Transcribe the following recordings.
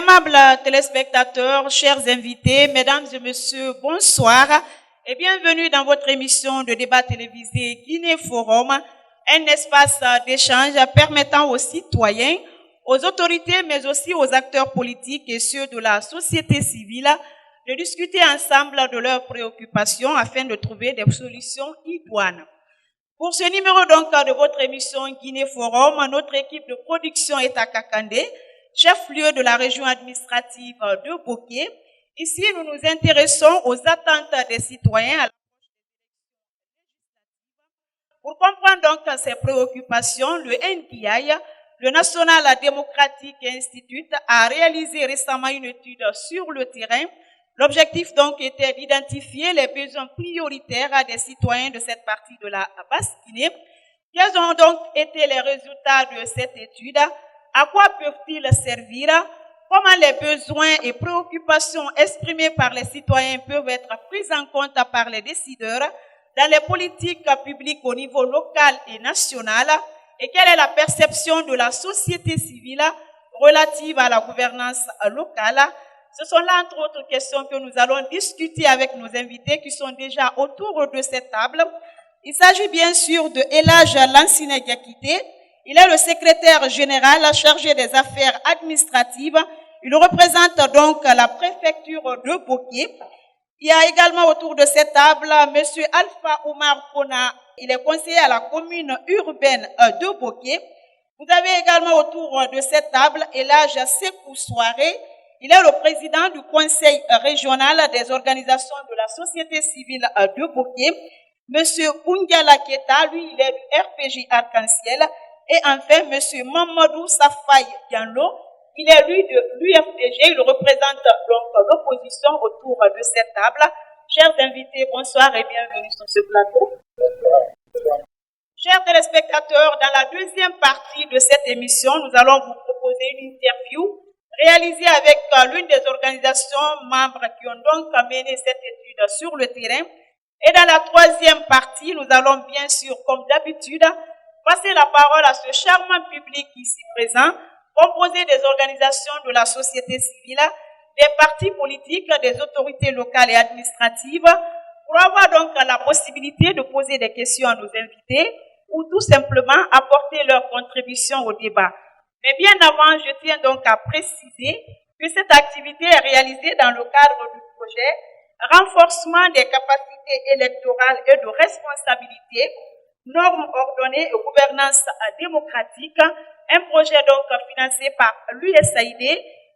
Aimables téléspectateurs, chers invités, mesdames et messieurs, bonsoir et bienvenue dans votre émission de débat télévisé Guinée Forum, un espace d'échange permettant aux citoyens, aux autorités, mais aussi aux acteurs politiques et ceux de la société civile de discuter ensemble de leurs préoccupations afin de trouver des solutions idoines. Pour ce numéro donc de votre émission Guinée Forum, notre équipe de production est à Kakandé, chef-lieu de la région administrative de Boké. Ici, nous nous intéressons aux attentes des citoyens. Pour comprendre donc ces préoccupations, le NDI, le National Democratic Institute, a réalisé récemment une étude sur le terrain. L'objectif donc était d'identifier les besoins prioritaires des citoyens de cette partie de la Basse-Guinée. Quels ont donc été les résultats de cette étude? À quoi peuvent-ils servir? Comment les besoins et préoccupations exprimés par les citoyens peuvent être pris en compte par les décideurs dans les politiques publiques au niveau local et national? Et quelle est la perception de la société civile relative à la gouvernance locale? Ce sont là, entre autres questions, que nous allons discuter avec nos invités qui sont déjà autour de cette table. Il s'agit bien sûr de Elhadj Lansina Diakité. Il est le secrétaire général chargé des affaires administratives. Il représente donc la préfecture de Boké. Il y a également autour de cette table M. Alpha Omar Kona. Il est conseiller à la commune urbaine de Boké. Vous avez également autour de cette table Elhadj Sekou Souaré. Il est le président du conseil régional des organisations de la société civile de Boké. M. Boungala Keta, lui, il est du RPG Arc-en-Ciel. Et enfin, M. Mamadou Safaï Diallo, il est lui de l'UFDG, il représente donc l'opposition autour de cette table. Chers invités, bonsoir et bienvenue sur ce plateau. Chers téléspectateurs, dans la deuxième partie de cette émission, nous allons vous proposer une interview réalisée avec l'une des organisations membres qui ont donc mené cette étude sur le terrain. Et dans la troisième partie, nous allons bien sûr, comme d'habitude, passer la parole à ce charmant public ici présent, composé des organisations de la société civile, des partis politiques, des autorités locales et administratives, pour avoir donc la possibilité de poser des questions à nos invités ou tout simplement apporter leur contribution au débat. Mais bien avant, je tiens donc à préciser que cette activité est réalisée dans le cadre du projet Renforcement des capacités électorales et de responsabilité, normes ordonnées et gouvernance démocratique, un projet donc financé par l'USAID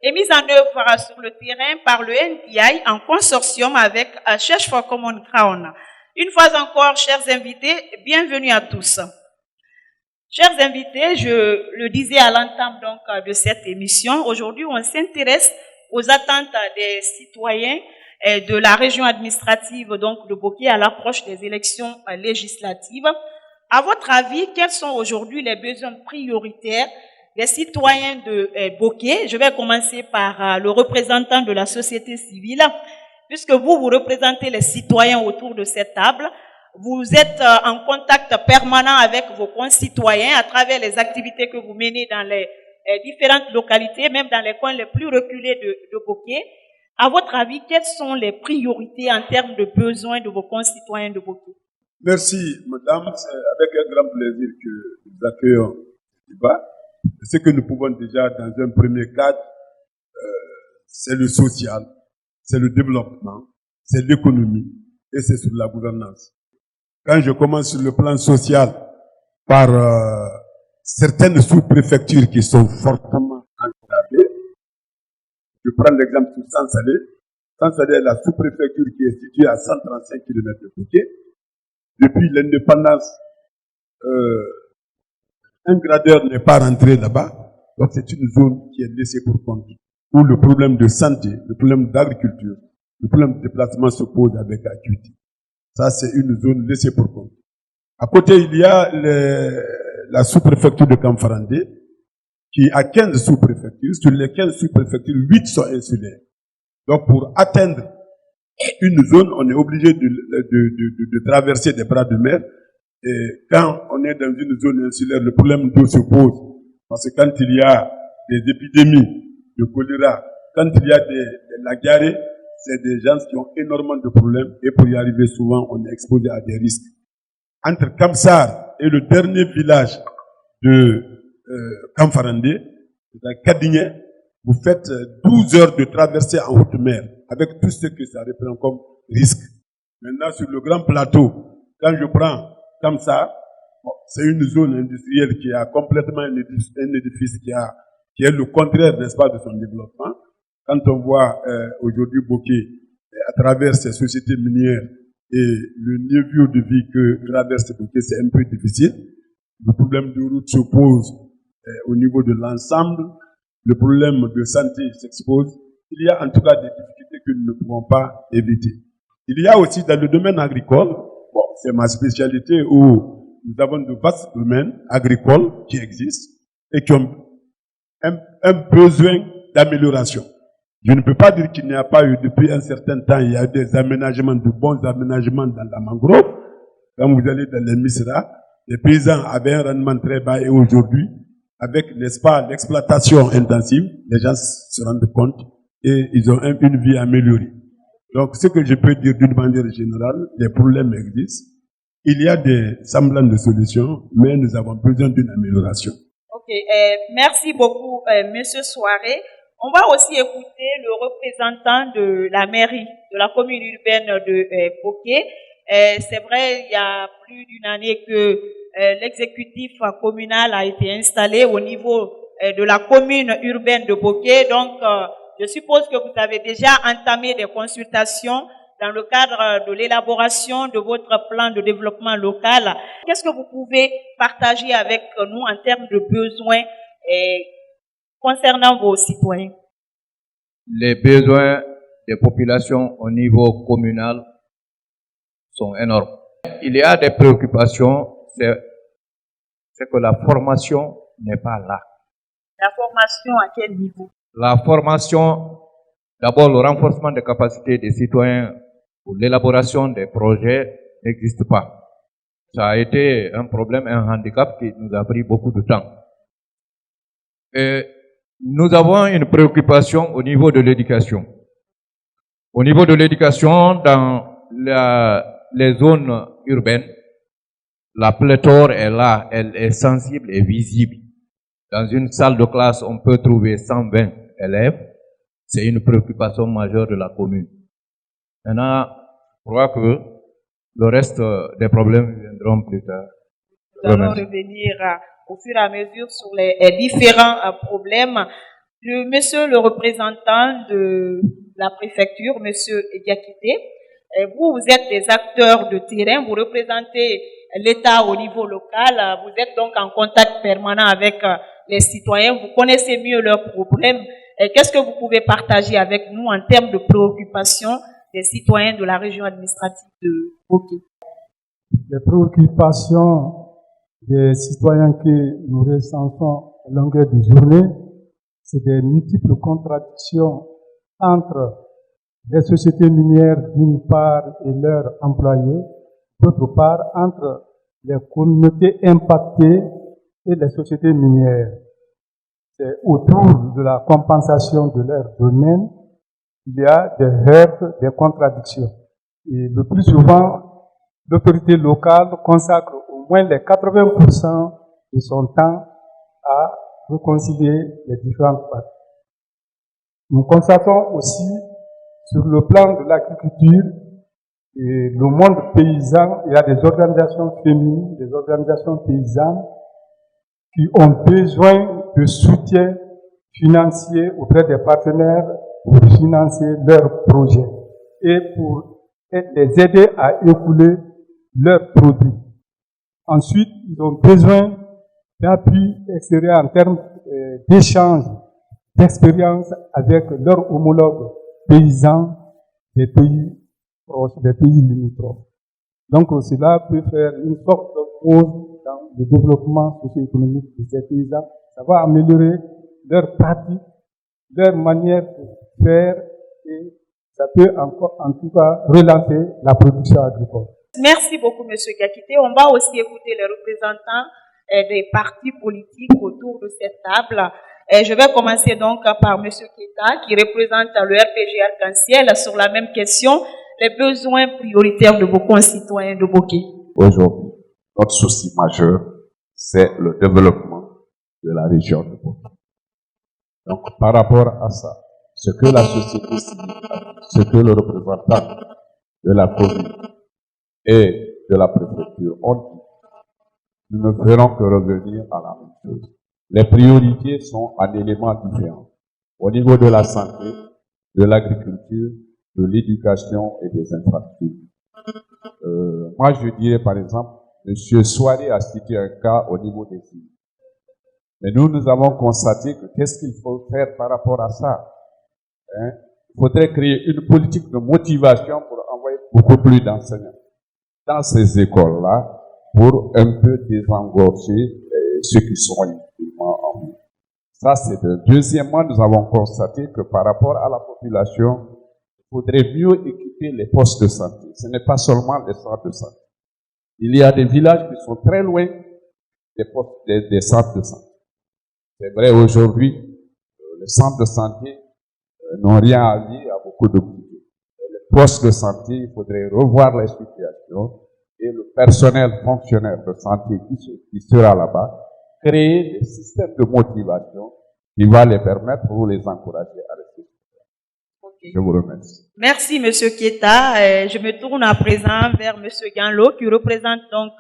et mis en œuvre sur le terrain par le NDI en consortium avec Search for Common Ground. Une fois encore, chers invités, bienvenue à tous. Chers invités, je le disais à l'entame donc de cette émission, aujourd'hui on s'intéresse aux attentes des citoyens de la région administrative donc de Boké à l'approche des élections législatives. À votre avis, quels sont aujourd'hui les besoins prioritaires des citoyens de Boké? Je vais commencer par le représentant de la société civile, puisque vous représentez les citoyens autour de cette table. Vous êtes en contact permanent avec vos concitoyens à travers les activités que vous menez dans les différentes localités, même dans les coins les plus reculés de Boké. À votre avis, quelles sont les priorités en termes de besoins de vos concitoyens de Boké? Merci, madame. C'est avec un grand plaisir que nous accueillons ce débat. Ce que nous pouvons déjà, dans un premier cadre, c'est le social, c'est le développement, c'est l'économie et c'est sur la gouvernance. Quand je commence sur le plan social par certaines sous-préfectures qui sont fortement enclavées, je prends l'exemple sur Sansalé. Sansalé est la sous-préfecture qui est située à 135 km de Boké. Depuis l'indépendance, un gradeur n'est pas rentré là-bas. Donc c'est une zone qui est laissée pour compte, où le problème de santé, le problème d'agriculture, le problème de déplacement se pose avec acuité. Ça, c'est une zone laissée pour compte. À côté, il y a la sous-préfecture de Kamfarandé, qui a 15 sous-préfectures. Sur les 15 sous-préfectures, 8 sont insulaires. Donc, pour atteindre une zone, on est obligé de traverser des bras de mer. Et quand on est dans une zone insulaire, le problème d'eau se pose. Parce que quand il y a des épidémies de choléra, quand il y a des lagarés, c'est des gens qui ont énormément de problèmes et pour y arriver souvent, on est exposé à des risques. Entre Kamsar et le dernier village de Kamfarandé, c'est-à-dire Kadigné, vous faites 12 heures de traversée en haute mer avec tout ce que ça représente comme risque. Maintenant, sur le grand plateau, quand je prends Kamsar, c'est une zone industrielle qui a complètement un édifice qui est le contraire, n'est-ce pas, de son développement. Quand on voit aujourd'hui Bokeh à travers ces sociétés minières et le niveau de vie que traverse Bokeh, c'est un peu difficile. Le problème de route se pose au niveau de l'ensemble. Le problème de santé s'expose. Il y a en tout cas des difficultés que nous ne pouvons pas éviter. Il y a aussi dans le domaine agricole, bon, c'est ma spécialité où nous avons de vastes domaines agricoles qui existent et qui ont un besoin d'amélioration. Je ne peux pas dire qu'il n'y a pas eu depuis un certain temps, il y a eu des aménagements, de bons aménagements dans la mangrove. Quand vous allez dans les Misra, les paysans avaient un rendement très bas et aujourd'hui, avec, n'est-ce pas, l'exploitation intensive, les gens se rendent compte et ils ont une vie améliorée. Donc, ce que je peux dire d'une manière générale, les problèmes existent. Il y a des semblants de solutions, mais nous avons besoin d'une amélioration. Ok, merci beaucoup, Monsieur Soiré. On va aussi écouter le représentant de la mairie, de la commune urbaine de Bokeh. C'est vrai, il y a plus d'une année que l'exécutif communal a été installé au niveau de la commune urbaine de Bokeh. Donc, je suppose que vous avez déjà entamé des consultations dans le cadre de l'élaboration de votre plan de développement local. Qu'est-ce que vous pouvez partager avec nous en termes de besoins concernant vos citoyens? Les besoins des populations au niveau communal sont énormes. Il y a des préoccupations, c'est que la formation n'est pas là. La formation à quel niveau? La formation, d'abord le renforcement des capacités des citoyens pour l'élaboration des projets n'existe pas. Ça a été un problème, un handicap qui nous a pris beaucoup de temps. Et nous avons une préoccupation au niveau de l'éducation. Au niveau de l'éducation, dans les zones urbaines, la pléthore est là, elle est sensible et visible. Dans une salle de classe, on peut trouver 120 élèves. C'est une préoccupation majeure de la commune. Maintenant, je crois que le reste des problèmes viendront plus tard. Nous allons revenir au fur et à mesure sur les différents problèmes. Monsieur le représentant de la préfecture, Monsieur Diakité, vous êtes des acteurs de terrain, vous représentez l'État au niveau local, vous êtes donc en contact permanent avec les citoyens, vous connaissez mieux leurs problèmes. Qu'est-ce que vous pouvez partager avec nous en termes de préoccupations des citoyens de la région administrative de Bokeh? Les préoccupations des citoyens que nous recensons à longueur de journée, c'est des multiples contradictions entre les sociétés minières d'une part et leurs employés, d'autre part entre les communautés impactées et les sociétés minières. C'est autour de la compensation de leurs domaines qu'il y a des heurts, des contradictions. Et le plus souvent, l'autorité locale consacre au moins les 80% de son temps à réconcilier les différentes parties. Nous constatons aussi, sur le plan de l'agriculture, et le monde paysan, il y a des organisations féminines, des organisations paysannes qui ont besoin de soutien financier auprès des partenaires pour financer leurs projets et pour les aider à écouler leurs produits. Ensuite, ils ont besoin d'appui extérieur en termes d'échange, d'expérience avec leurs homologues paysans des pays proches, des pays limitrophes. Donc, cela peut faire une sorte de pause dans le développement socio-économique de ces paysans. Ça va améliorer leur pratique, leur manière de faire et ça peut encore, en tout cas, relancer la production agricole. Merci beaucoup, Monsieur Diakité. On va aussi écouter les représentants des partis politiques autour de cette table. Et je vais commencer donc par M. Keita, qui représente le RPG Arc-en-Ciel sur la même question, les besoins prioritaires de vos concitoyens de Boké. Aujourd'hui, notre souci majeur, c'est le développement de la région de Boké. Donc, par rapport à ça, ce que la société civile, ce que le représentant de la commune et de la préfecture ont dit, nous ne ferons que revenir à la même chose. Les priorités sont en éléments différents. Au niveau de la santé, de l'agriculture, de l'éducation et des infrastructures. Moi, je dirais par exemple, M. Soiré a cité un cas au niveau des îles. Mais nous avons constaté que qu'est-ce qu'il faut faire par rapport à ça? Il faudrait créer une politique de motivation pour envoyer beaucoup plus d'enseignants dans ces écoles-là pour un peu désengorger ceux qui sont inutilement en vie. Ça, c'est deux. Deuxièmement, nous avons constaté que par rapport à la population, il faudrait mieux équiper les postes de santé. Ce n'est pas seulement les centres de santé. Il y a des villages qui sont très loin des centres de santé. C'est vrai, aujourd'hui, les centres de santé n'ont rien à dire à beaucoup de budget. Les postes de santé, il faudrait revoir les situations et le personnel fonctionnaire de santé qui sera là-bas, créer des systèmes de motivation qui va les permettre ou les encourager à rester. Okay. Je vous remercie. Merci, M. Keita. Je me tourne à présent vers M. Ganlo, qui représente donc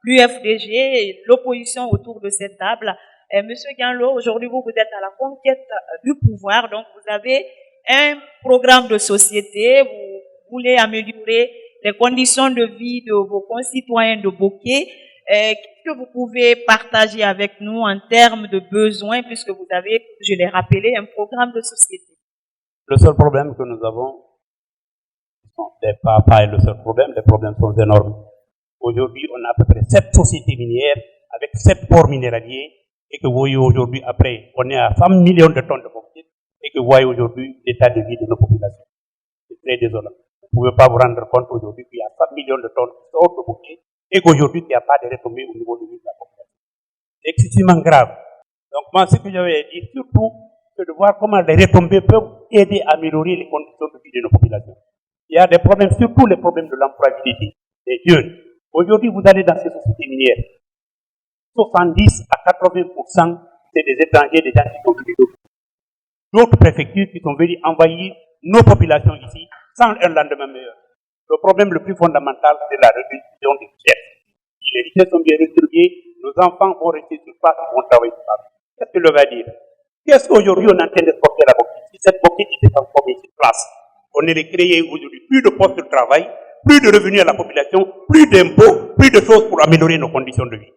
l'UFDG et l'opposition autour de cette table. Monsieur Ganlo, aujourd'hui, vous êtes à la conquête du pouvoir, donc vous avez un programme de société, vous voulez améliorer les conditions de vie de vos concitoyens de Boké. Qu'est-ce que vous pouvez partager avec nous en termes de besoins, puisque vous avez, je l'ai rappelé, un programme de société? Le seul problème que nous avons, pas le seul problème, les problèmes sont énormes. Aujourd'hui, on a à peu près 7 sociétés minières avec 7 ports minéraliers. Et que vous voyez aujourd'hui, après, on est à 100 millions de tonnes de bauxite, et que vous voyez aujourd'hui l'état de vie de nos populations. C'est très désolant. Vous ne pouvez pas vous rendre compte aujourd'hui qu'il y a 100 millions de tonnes qui sortent de bauxite, et qu'aujourd'hui, il n'y a pas de retombées au niveau de vie de la population. C'est extrêmement grave. Donc, moi, ce que j'avais à dire, surtout, c'est de voir comment les retombées peuvent aider à améliorer les conditions de vie de nos populations. Il y a des problèmes, surtout les problèmes de l'employabilité des jeunes. Aujourd'hui, vous allez dans ces sociétés minières, 70 à 80%, c'est des étrangers, des gens qui sont venus d'autres préfectures qui sont venus envahir nos populations ici sans un lendemain meilleur. Le problème le plus fondamental, c'est la redistribution des richesses. Si les richesses sont bien distribuées, nos enfants vont rester sur place, ils vont travailler sur place. Qu'est-ce que je veux dire? Qu'est-ce qu'aujourd'hui on est en train d'exporter la bauxite? Si cette bauxite était transformée sur place, on aurait créé aujourd'hui plus de postes de travail, plus de revenus à la population, plus d'impôts, plus de choses pour améliorer nos conditions de vie.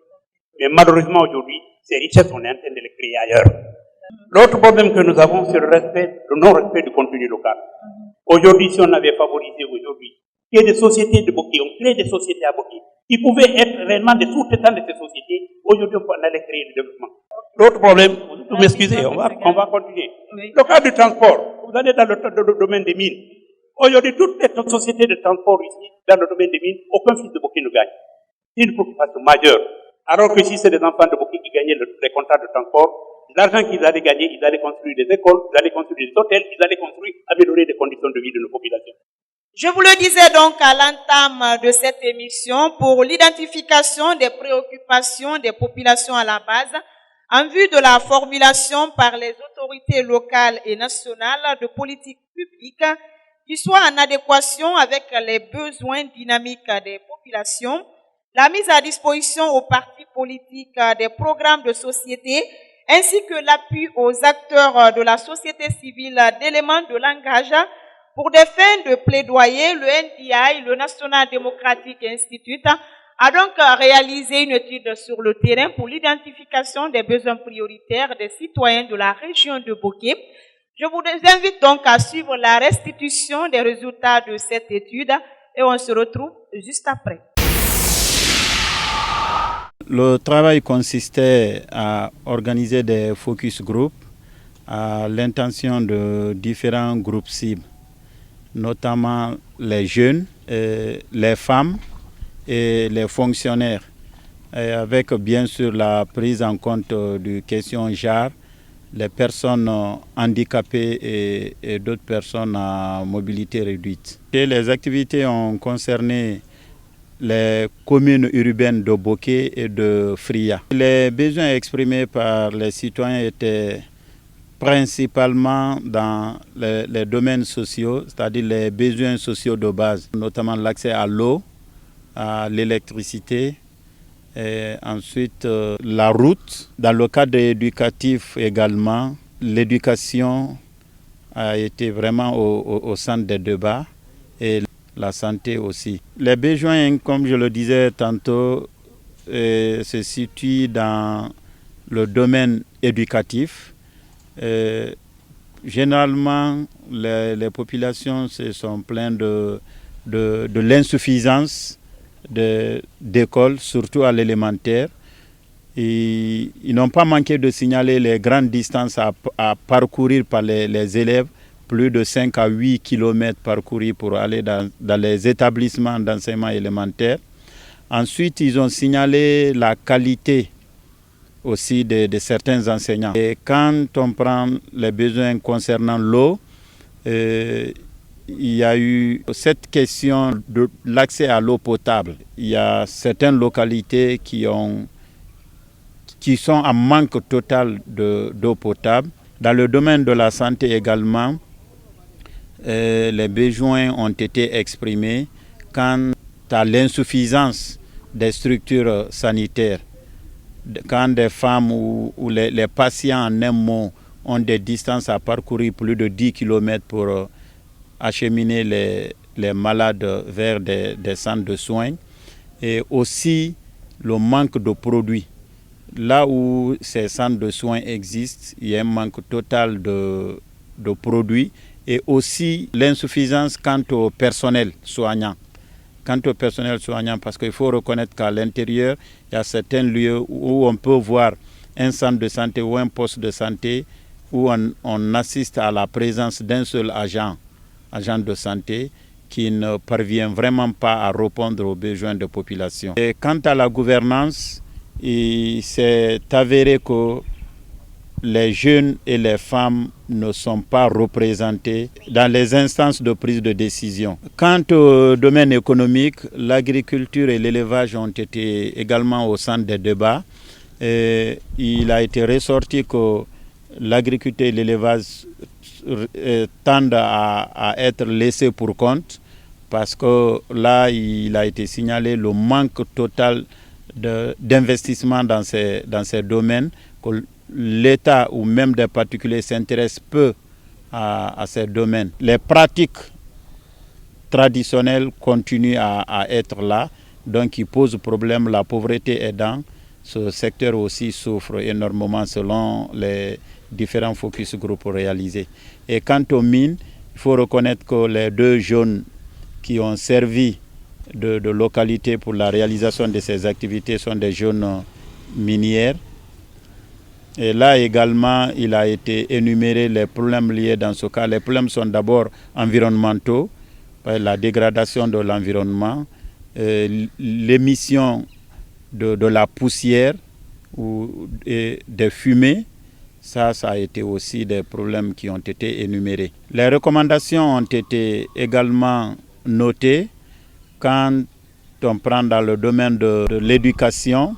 Mais malheureusement aujourd'hui, ces richesses, on est en train de les créer ailleurs. L'autre problème que nous avons, c'est le non-respect du contenu local. Aujourd'hui, si on avait favorisé aujourd'hui, qu'il y ait des sociétés de Boké, on crée des sociétés à Boké, qui pouvaient être réellement des sous-traitants de ces sociétés, aujourd'hui on allait créer le développement. L'autre problème, vous m'excusez, on va continuer. Le cas du transport, vous allez dans le domaine des mines. Aujourd'hui, toutes les sociétés de transport ici, dans le domaine des mines, aucun fils de Boké ne gagne. C'est une préoccupation majeure. Alors que si c'est des enfants de Boké qui gagnaient les contrats de transport, l'argent qu'ils allaient gagner, ils allaient construire des écoles, ils allaient construire des hôtels, ils allaient construire, améliorer les conditions de vie de nos populations. Je vous le disais donc à l'entame de cette émission, pour l'identification des préoccupations des populations à la base, en vue de la formulation par les autorités locales et nationales de politiques publiques qui soient en adéquation avec les besoins dynamiques des populations, la mise à disposition aux partis politiques des programmes de société, ainsi que l'appui aux acteurs de la société civile d'éléments de langage pour des fins de plaidoyer, le NDI, le National Democratic Institute, a donc réalisé une étude sur le terrain pour l'identification des besoins prioritaires des citoyens de la région de Boké. Je vous invite donc à suivre la restitution des résultats de cette étude et on se retrouve juste après. Le travail consistait à organiser des focus group à l'intention de différents groupes cibles, notamment les jeunes, les femmes et les fonctionnaires, et avec bien sûr la prise en compte de questions genre, les personnes handicapées et d'autres personnes à mobilité réduite. Et les activités ont concerné les communes urbaines de Boké et de Fria. Les besoins exprimés par les citoyens étaient principalement dans les domaines sociaux, c'est-à-dire les besoins sociaux de base, notamment l'accès à l'eau, à l'électricité, et ensuite la route. Dans le cadre éducatif également, l'éducation a été vraiment au centre des débats et la santé aussi. Les besoins, comme je le disais tantôt, se situent dans le domaine éducatif. Généralement, les populations se sont plaintes de l'insuffisance d'écoles, surtout à l'élémentaire. Ils n'ont pas manqué de signaler les grandes distances à parcourir par les élèves, plus de 5 à 8 km parcourus pour aller dans les établissements d'enseignement élémentaire. Ensuite, ils ont signalé la qualité aussi de certains enseignants. Et quand on prend les besoins concernant l'eau, il y a eu cette question de l'accès à l'eau potable. Il y a certaines localités qui sont en manque total d'eau potable. Dans le domaine de la santé également, les besoins ont été exprimés quant à l'insuffisance des structures sanitaires. Quand des femmes ou les patients en un mot ont des distances à parcourir plus de 10 km pour acheminer les malades vers des centres de soins, et aussi le manque de produits. Là où ces centres de soins existent, il y a un manque total de produits et aussi l'insuffisance quant au personnel soignant. Parce qu'il faut reconnaître qu'à l'intérieur, il y a certains lieux où on peut voir un centre de santé ou un poste de santé où on assiste à la présence d'un seul agent de santé qui ne parvient vraiment pas à répondre aux besoins de population. Et quant à la gouvernance, il s'est avéré que les jeunes et les femmes ne sont pas représentés dans les instances de prise de décision. Quant au domaine économique, l'agriculture et l'élevage ont été également au centre des débats. Et il a été ressorti que l'agriculture et l'élevage tendent à être laissés pour compte parce que là, il a été signalé le manque total d'investissement dans ces domaines, que l'État ou même des particuliers s'intéressent peu à ces domaines. Les pratiques traditionnelles continuent à être là, donc ils posent problème. La pauvreté aidant, ce secteur aussi souffre énormément selon les différents focus group réalisés. Et quant aux mines, il faut reconnaître que les 2 zones qui ont servi de localité pour la réalisation de ces activités sont des zones minières. Et là également, il a été énuméré les problèmes liés dans ce cas. Les problèmes sont d'abord environnementaux, la dégradation de l'environnement, l'émission de la poussière ou des fumées. Ça a été aussi des problèmes qui ont été énumérés. Les recommandations ont été également notées quand on prend dans le domaine de l'éducation.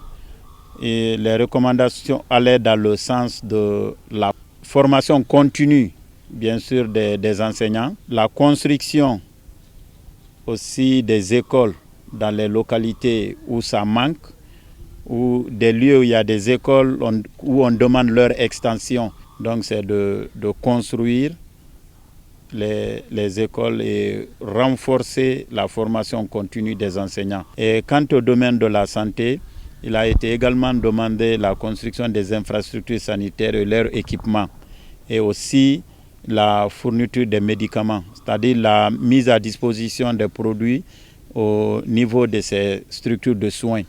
Et les recommandations allaient dans le sens de la formation continue, bien sûr, des enseignants, la construction aussi des écoles dans les localités où ça manque, ou des lieux où il y a des écoles où on demande leur extension. Donc c'est de construire les écoles et renforcer la formation continue des enseignants. Et quant au domaine de la santé, il a été également demandé la construction des infrastructures sanitaires et leur équipement, et aussi la fourniture des médicaments, c'est-à-dire la mise à disposition des produits au niveau de ces structures de soins.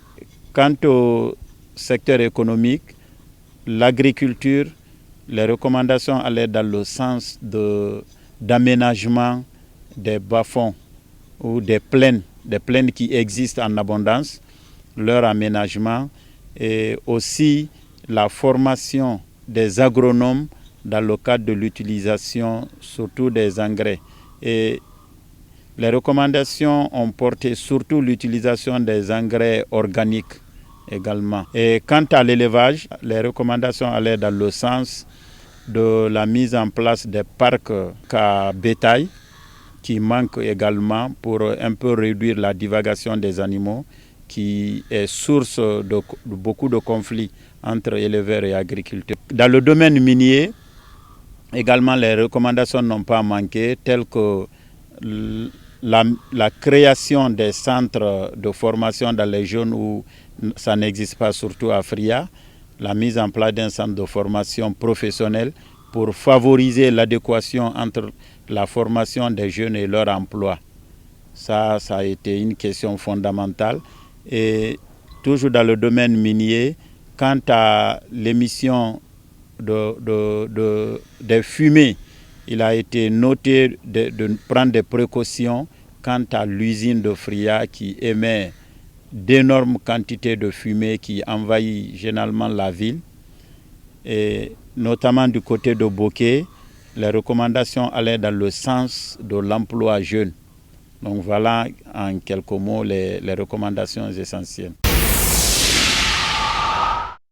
Quant au secteur économique, l'agriculture, les recommandations allaient dans le sens d'aménagement des bas-fonds ou des plaines qui existent en abondance, leur aménagement, et aussi la formation des agronomes dans le cadre de l'utilisation surtout des engrais. Et les recommandations ont porté surtout l'utilisation des engrais organiques également. Et quant à l'élevage, les recommandations allaient dans le sens de la mise en place des parcs à bétail qui manquent également pour un peu réduire la divagation des animaux qui est source de beaucoup de conflits entre éleveurs et agriculteurs. Dans le domaine minier, également les recommandations n'ont pas manqué, telles que la création des centres de formation dans les zones où ça n'existe pas, surtout à Fria, la mise en place d'un centre de formation professionnelle pour favoriser l'adéquation entre la formation des jeunes et leur emploi. Ça a été une question fondamentale. Et toujours dans le domaine minier, quant à l'émission des fumées, il a été noté de prendre des précautions quant à l'usine de Fria qui émet d'énormes quantités de fumée qui envahit généralement la ville. Et notamment du côté de Bokeh, les recommandations allaient dans le sens de l'emploi jeune. Donc voilà en quelques mots les recommandations essentielles.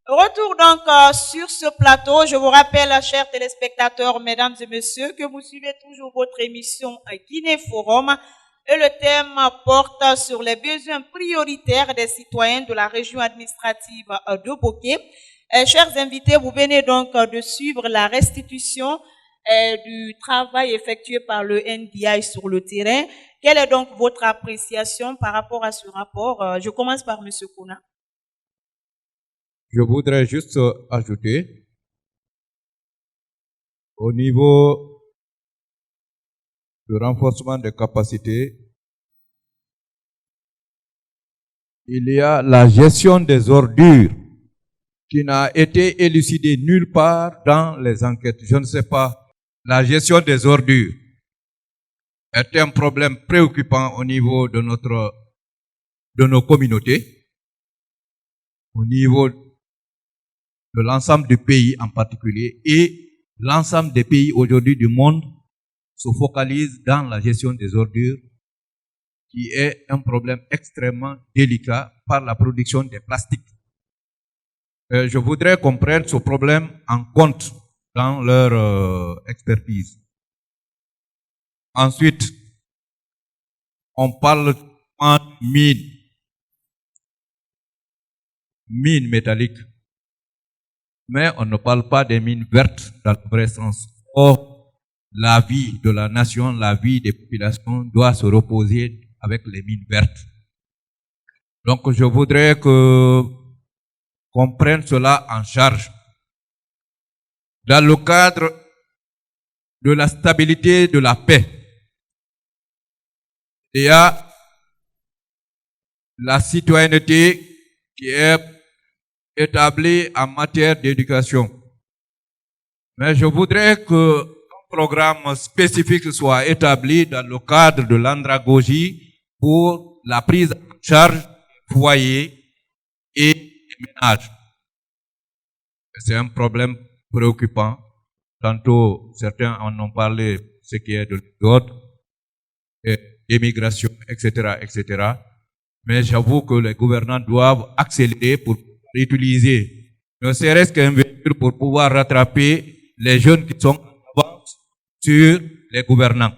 Retour donc sur ce plateau. Je vous rappelle, chers téléspectateurs, mesdames et messieurs, que vous suivez toujours votre émission Guinée Forum. Et le thème porte sur les besoins prioritaires des citoyens de la région administrative de Bokeh. Chers invités, vous venez donc de suivre la restitution du travail effectué par le NDI sur le terrain. Quelle est donc votre appréciation par rapport à ce rapport? Je commence par M. Kouna. Je voudrais juste ajouter, au niveau du renforcement des capacités, il y a la gestion des ordures qui n'a été élucidée nulle part dans les enquêtes. Je ne sais pas. La gestion des ordures est un problème préoccupant au niveau de nos communautés, au niveau de l'ensemble du pays en particulier, et l'ensemble des pays aujourd'hui du monde se focalise dans la gestion des ordures, qui est un problème extrêmement délicat par la production des plastiques. Je voudrais qu'on prenne ce problème en compte dans leur expertise. Ensuite, on parle de mines métalliques, mais on ne parle pas des mines vertes dans le vrai sens. Or, la vie de la nation, la vie des populations doit se reposer avec les mines vertes. Donc, je voudrais qu'on prenne cela en charge. Dans le cadre de la stabilité, de la paix, il y a la citoyenneté qui est établie en matière d'éducation. Mais je voudrais qu'un programme spécifique soit établi dans le cadre de l'andragogie pour la prise en charge des foyers et des ménages. C'est un problème préoccupant. Tantôt, certains en ont parlé, ce qui est de l'ordre, immigration, etc., etc. Mais j'avoue que les gouvernants doivent accélérer pour utiliser, ne serait-ce qu'un véhicule pour pouvoir rattraper les jeunes qui sont en avance sur les gouvernants.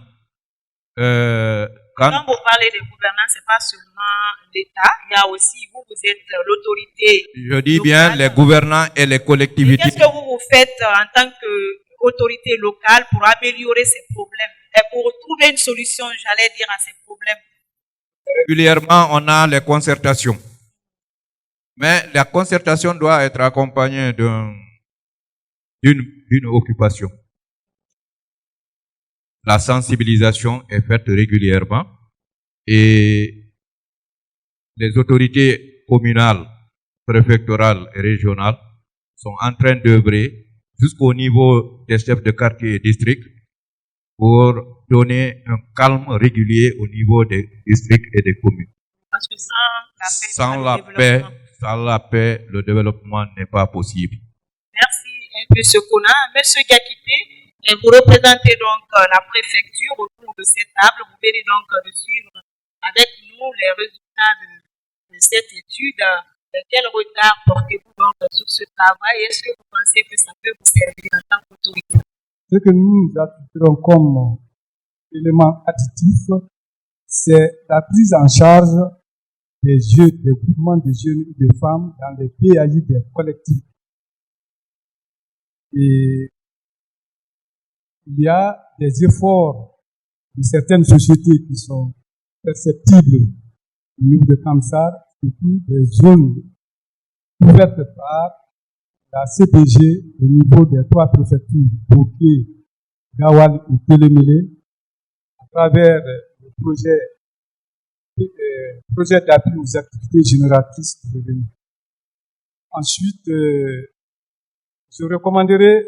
Quand vous parlez des gouvernants, c'est pas seulement l'État, il y a aussi, vous êtes l'autorité. Je dis bien les gouvernants et les collectivités. Qu'est-ce que vous faites en tant qu'autorité locale pour améliorer ces problèmes et pour trouver une solution, j'allais dire, à ces problèmes? Régulièrement, on a les concertations. Mais la concertation doit être accompagnée d'une occupation. La sensibilisation est faite régulièrement et les autorités communales, préfectorales et régionales sont en train d'œuvrer jusqu'au niveau des chefs de quartier et districts pour donner un calme régulier au niveau des districts et des communes. Parce que sans la paix, sans la paix, le développement n'est pas possible. Merci un M. Kona. M. Gakité, vous représentez donc la préfecture autour de cette table. Vous venez donc de suivre avec nous les résultats de cette étude. Quel regard portez-vous donc sur ce travail? Est-ce que vous pensez que ça peut vous servir en tant qu'autorité? Ce que nous attribuerons comme élément additif, c'est la prise en charge des jeunes, des groupements de jeunes et de femmes dans les PAI des collectifs. Et il y a des efforts de certaines sociétés qui sont perceptibles au niveau de Kamsar, surtout des zones couvertes par la CPG au niveau des 3 préfectures, Boké, Gawal et Télémélé, à travers le projet d'appui aux activités génératrices de revenus. Ensuite, je recommanderais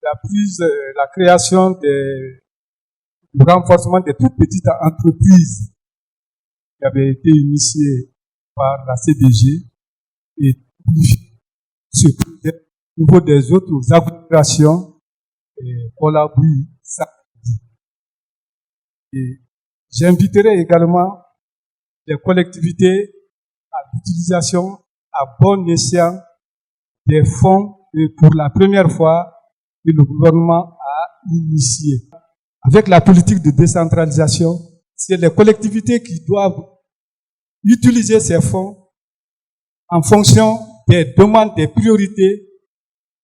la création du renforcement des toutes petites entreprises qui avait été initié par la CDG et au niveau des autres agglomérations collaborent samedi. Et j'inviterai également les collectivités à l'utilisation à bon escient des fonds que pour la première fois que le gouvernement a initié. Avec la politique de décentralisation, c'est les collectivités qui doivent utiliser ces fonds en fonction des demandes, des priorités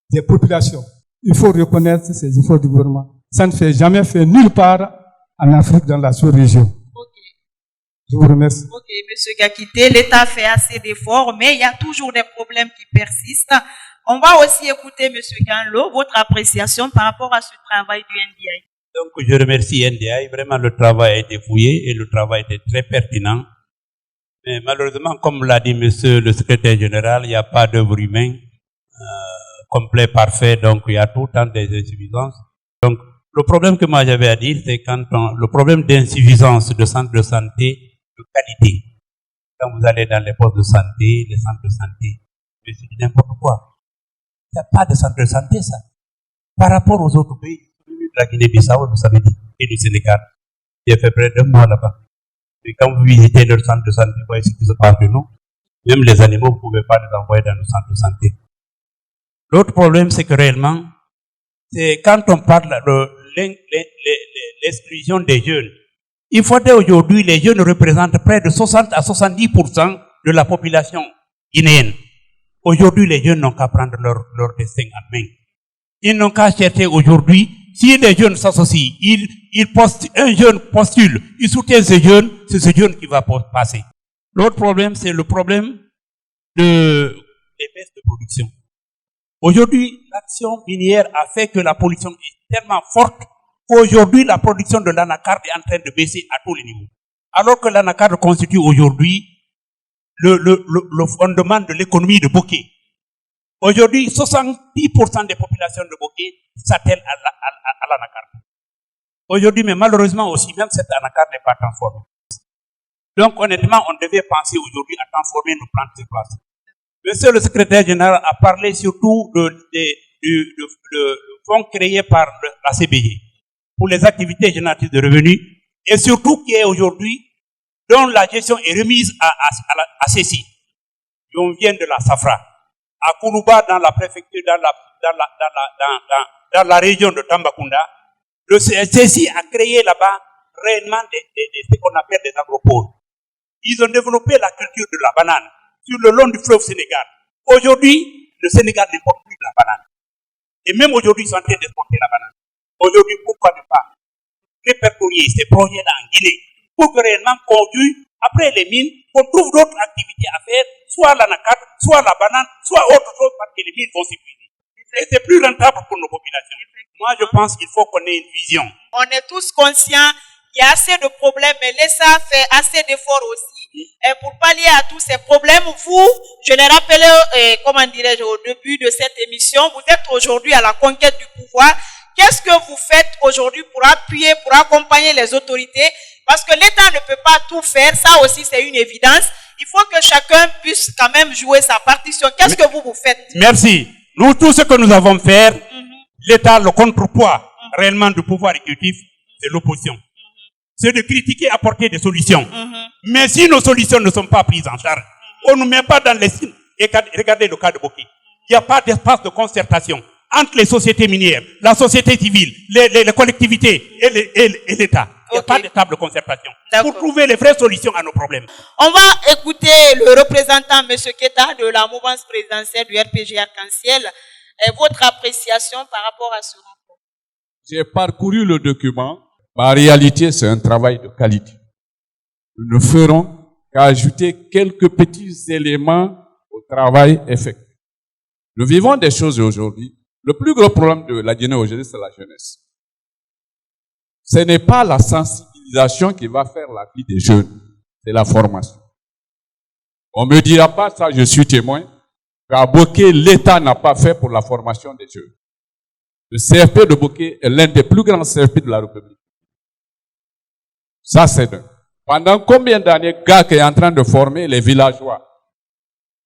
des populations. Il faut reconnaître ces efforts du gouvernement. Ça ne fait jamais fait nulle part en Afrique, dans la sous-région. Okay. Je vous remercie. Ok, M. Gakité, l'État fait assez d'efforts, mais il y a toujours des problèmes qui persistent. On va aussi écouter M. Ganlo, votre appréciation par rapport à ce travail du NDI. Donc, je remercie NDI. Vraiment, le travail a été fouillé et le travail était très pertinent. Mais malheureusement, comme l'a dit monsieur le secrétaire général, il n'y a pas d'œuvre humaine complet, parfait. Donc, il y a tout le temps des insuffisances. Donc, le problème que moi j'avais à dire, c'est le problème d'insuffisance de centres de santé de qualité. Quand vous allez dans les postes de santé, les centres de santé, mais c'est n'importe quoi. Il n'y a pas de centre de santé, ça. Par rapport aux autres pays, de la Guinée-Bissau, vous savez, et du Sénégal, j'ai fait près d'un mois là-bas. Et quand vous visitez leur centre de santé, vous voyez ce qui se passe de nous. Même les animaux, vous ne pouvez pas les envoyer dans nos centres de santé. L'autre problème, c'est que réellement, c'est quand on parle de l'exclusion des jeunes. Il faudrait aujourd'hui, les jeunes représentent près de 60 à 70% de la population guinéenne. Aujourd'hui, les jeunes n'ont qu'à prendre leur destin en main. Ils n'ont qu'à chercher aujourd'hui, si les jeunes s'associent, un jeune postule, il soutient ce jeune, c'est ce jeune qui va passer. L'autre problème, c'est le problème des baisses de production. Aujourd'hui, l'action minière a fait que la pollution est tellement forte qu'aujourd'hui, la production de l'anacarde est en train de baisser à tous les niveaux. Alors que l'anacarde constitue aujourd'hui le fondement de l'économie de Boké. Aujourd'hui, 70% des populations de Boké s'attellent à l'anacarde. Aujourd'hui, mais malheureusement aussi, même cette anacarde n'est pas transformée. Donc, honnêtement, on devait penser aujourd'hui à transformer nos plantes sur place. Monsieur le secrétaire général a parlé surtout du fonds créé par la CBG pour les activités génératrices de revenus et surtout qui est aujourd'hui, dont la gestion est remise à CECI. On vient de la Safra. À Kourouba, dans la préfecture, dans la région de Tambacounda, le CECI a créé là-bas réellement ce qu'on appelle des agropoles. Ils ont développé la culture de la banane sur le long du fleuve Sénégal. Aujourd'hui, le Sénégal n'importe plus de la banane. Et même aujourd'hui, ils sont en train d'exporter la banane. Aujourd'hui, pourquoi ne pas répertorier ces projets-là en Guinée pour que réellement conduit, après les mines, qu'on trouve d'autres activités à faire, soit l'anacarde, soit la banane, soit autre chose, parce que les mines vont s'épuiser. Et c'est plus rentable pour nos populations. Moi, je pense qu'il faut qu'on ait une vision. On est tous conscients qu'il y a assez de problèmes, mais l'État fait assez d'efforts aussi. Et pour pallier à tous ces problèmes, vous, je l'ai rappelé, comment dirais-je, au début de cette émission, vous êtes aujourd'hui à la conquête du pouvoir. Qu'est-ce que vous faites aujourd'hui pour appuyer, pour accompagner les autorités? Parce que l'État ne peut pas tout faire, ça aussi c'est une évidence. Il faut que chacun puisse quand même jouer sa partition. Qu'est-ce que vous faites? Merci. Nous, tout ce que nous avons fait, l'État, le contrepoids réellement du pouvoir exécutif, c'est l'opposition. C'est de critiquer, apporter des solutions. Mais si nos solutions ne sont pas prises en charge, on ne nous met pas dans les signes. Et regardez le cas de Boké. Il n'y a pas d'espace de concertation entre les sociétés minières, la société civile, les collectivités et l'État. Il n'y a pas de table de concertation pour trouver les vraies solutions à nos problèmes. On va écouter le représentant, M. Keta, de la mouvance présidentielle du RPG Arc-en-Ciel. Votre appréciation par rapport à ce rapport? J'ai parcouru le document. En réalité, c'est un travail de qualité. Nous ne ferons qu'ajouter quelques petits éléments au travail effectué. Nous vivons des choses aujourd'hui. Le plus gros problème de la Guinée aujourd'hui, c'est la jeunesse. Ce n'est pas la sensibilisation qui va faire la vie des jeunes, c'est la formation. On me dira pas ça, je suis témoin, qu'à Boké, l'État n'a pas fait pour la formation des jeunes. Le CFP de Boké est l'un des plus grands CFP de la République. Ça, c'est d'un. Pendant combien d'années, GAC est en train de former les villageois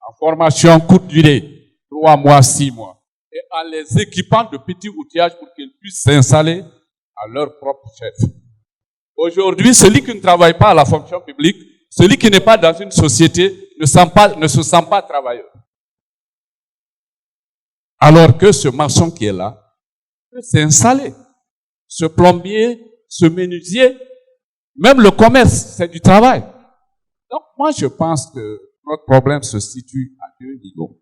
en formation courte durée, 3 mois, 6 mois, et en les équipant de petits outillages pour qu'ils puissent s'installer à leur propre chef. Aujourd'hui, celui qui ne travaille pas à la fonction publique, celui qui n'est pas dans une société, ne se sent pas travailleur. Alors que ce maçon qui est là peut s'installer. Ce plombier, ce menuisier, même le commerce, c'est du travail. Donc moi, je pense que notre problème se situe à 2 niveaux.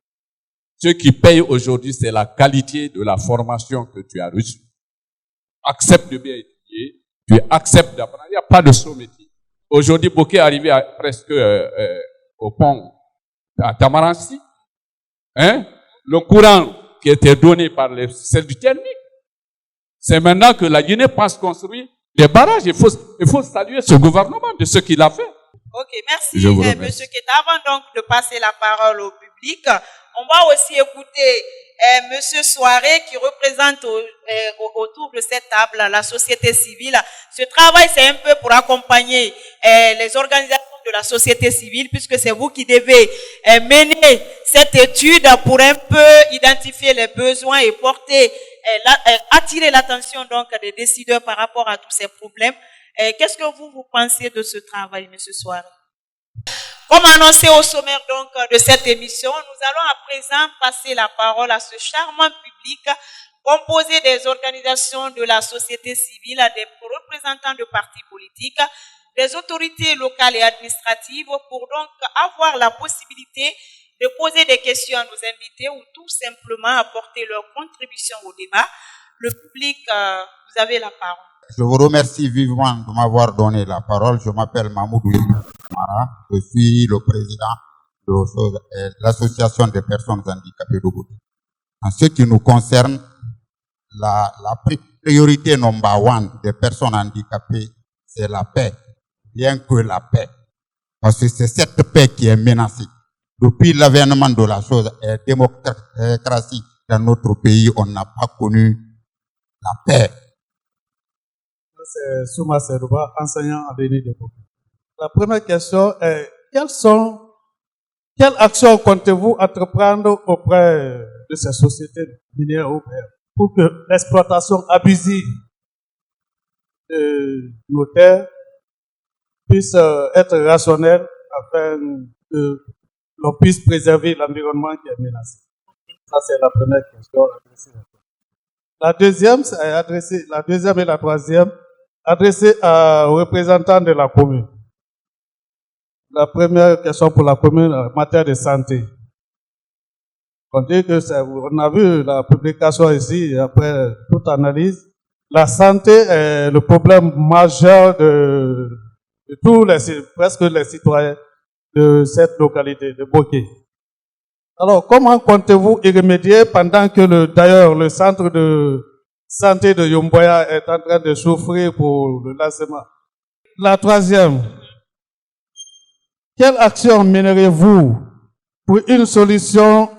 Ce qui paye aujourd'hui, c'est la qualité de la formation que tu as reçue. Accepte de bien étudier, tu acceptes d'apprendre. Il n'y a pas de saut métier. Aujourd'hui, Boké est arrivé presque au pont à Tamaransi. Le courant qui était donné par celle du thermique. C'est maintenant que la Guinée pense construire des barrages. Il faut saluer ce gouvernement de ce qu'il a fait. Ok, merci, M. Keta. Avant donc de passer la parole au public, on va aussi écouter M. Soiré qui représente autour de cette table la société civile. Ce travail, c'est un peu pour accompagner les organisations de la société civile, puisque c'est vous qui devez mener cette étude pour un peu identifier les besoins et porter, attirer l'attention donc des décideurs par rapport à tous ces problèmes. Qu'est-ce que vous pensez de ce travail, M. Soiré? Comme annoncé au sommaire donc de cette émission, nous allons à présent passer la parole à ce charmant public composé des organisations de la société civile, des représentants de partis politiques, des autorités locales et administratives pour donc avoir la possibilité de poser des questions à nos invités ou tout simplement apporter leur contribution au débat. Le public, vous avez la parole. Je vous remercie vivement de m'avoir donné la parole. Je m'appelle Mahmoudou Mara. Je suis le président de l'association des personnes handicapées de Boké. En ce qui nous concerne, la priorité number 1 des personnes handicapées, c'est la paix. Bien que la paix. Parce que c'est cette paix qui est menacée. Depuis l'avènement de la chose, la démocratie dans notre pays, on n'a pas connu la paix. C'est Souma Serouba, enseignant à l'Uni de Boké. La première question est, quelles actions comptez-vous entreprendre auprès de ces sociétés minières pour que l'exploitation abusive de nos terres puisse être rationnelle afin que l'on puisse préserver l'environnement qui est menacé? Ça, c'est la première question adressée. La deuxième et la troisième, adressée aux représentants de la commune. La première question pour la commune en matière de santé. On dit que on a vu la publication ici, après toute analyse, la santé est le problème majeur de presque les citoyens de cette localité, de Boké. Alors, comment comptez-vous y remédier pendant que d'ailleurs le centre de santé de Yomboya est en train de souffrir pour le lancement? La troisième, quelle action mènerez-vous pour une solution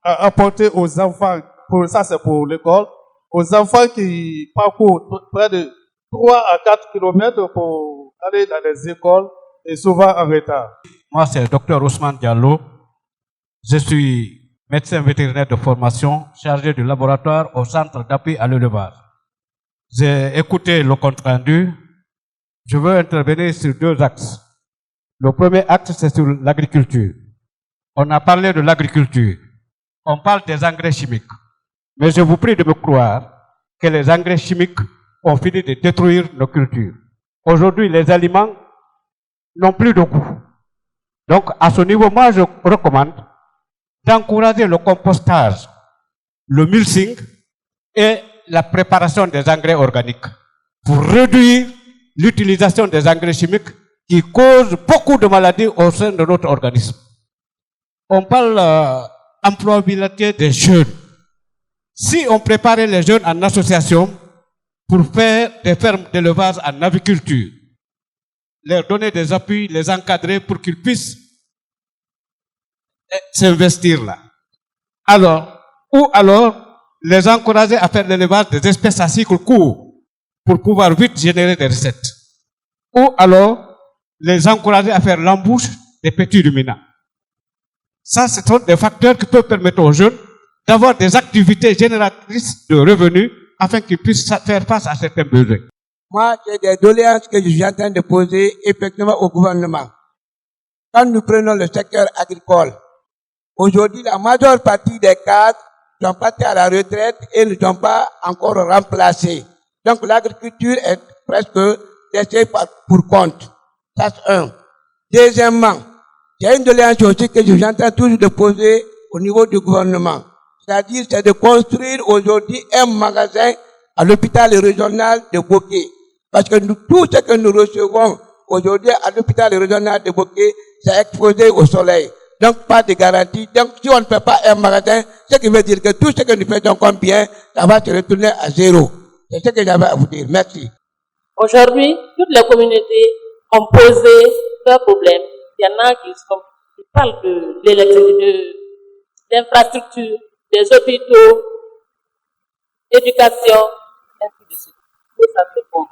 à apporter aux enfants, ça c'est pour l'école, aux enfants qui parcourent près de 3 à 4 kilomètres pour aller dans les écoles et souvent en retard? Moi c'est Dr Ousmane Diallo, je suis médecin vétérinaire de formation, chargé du laboratoire au centre d'appui à l'élevage. J'ai écouté le compte rendu. Je veux intervenir sur 2 axes. Le premier axe, c'est sur l'agriculture. On a parlé de l'agriculture. On parle des engrais chimiques. Mais je vous prie de me croire que les engrais chimiques ont fini de détruire nos cultures. Aujourd'hui, les aliments n'ont plus de goût. Donc, à ce niveau, moi, je recommande d'encourager le compostage, le mulching et la préparation des engrais organiques pour réduire l'utilisation des engrais chimiques qui causent beaucoup de maladies au sein de notre organisme. On parle employabilité des jeunes. Si on préparait les jeunes en association pour faire des fermes d'élevage en aviculture, leur donner des appuis, les encadrer pour qu'ils puissent s'investir là. Ou alors, les encourager à faire l'élevage des espèces à cycle court pour pouvoir vite générer des recettes. Ou alors, les encourager à faire l'embauche des petits ruminants. Ça, ce sont des facteurs qui peuvent permettre aux jeunes d'avoir des activités génératrices de revenus afin qu'ils puissent faire face à certains besoins. Moi, j'ai des doléances que je suis en train de poser effectivement au gouvernement. Quand nous prenons le secteur agricole, aujourd'hui, la majeure partie des cadres sont partis à la retraite et ne sont pas encore remplacés. Donc, l'agriculture est presque laissée pour compte. Ça, c'est un. Deuxièmement, il y a une doléance aussi que je suis en train toujours de poser au niveau du gouvernement. C'est-à-dire, c'est de construire aujourd'hui un magasin à l'hôpital régional de Boké. Parce que tout ce que nous recevons aujourd'hui à l'hôpital régional de Boké, c'est exposé au soleil. Donc, pas de garantie. Donc, si on ne fait pas un magasin, ce qui veut dire que tout ce que nous faisons comme bien, ça va se retourner à zéro. C'est ce que j'avais à vous dire. Merci. Aujourd'hui, toutes les communautés ont posé leurs problèmes. Il y en a qui parlent de l'électricité, d'infrastructures, des hôpitaux, éducation, ainsi de suite. Tout ça c'est bon.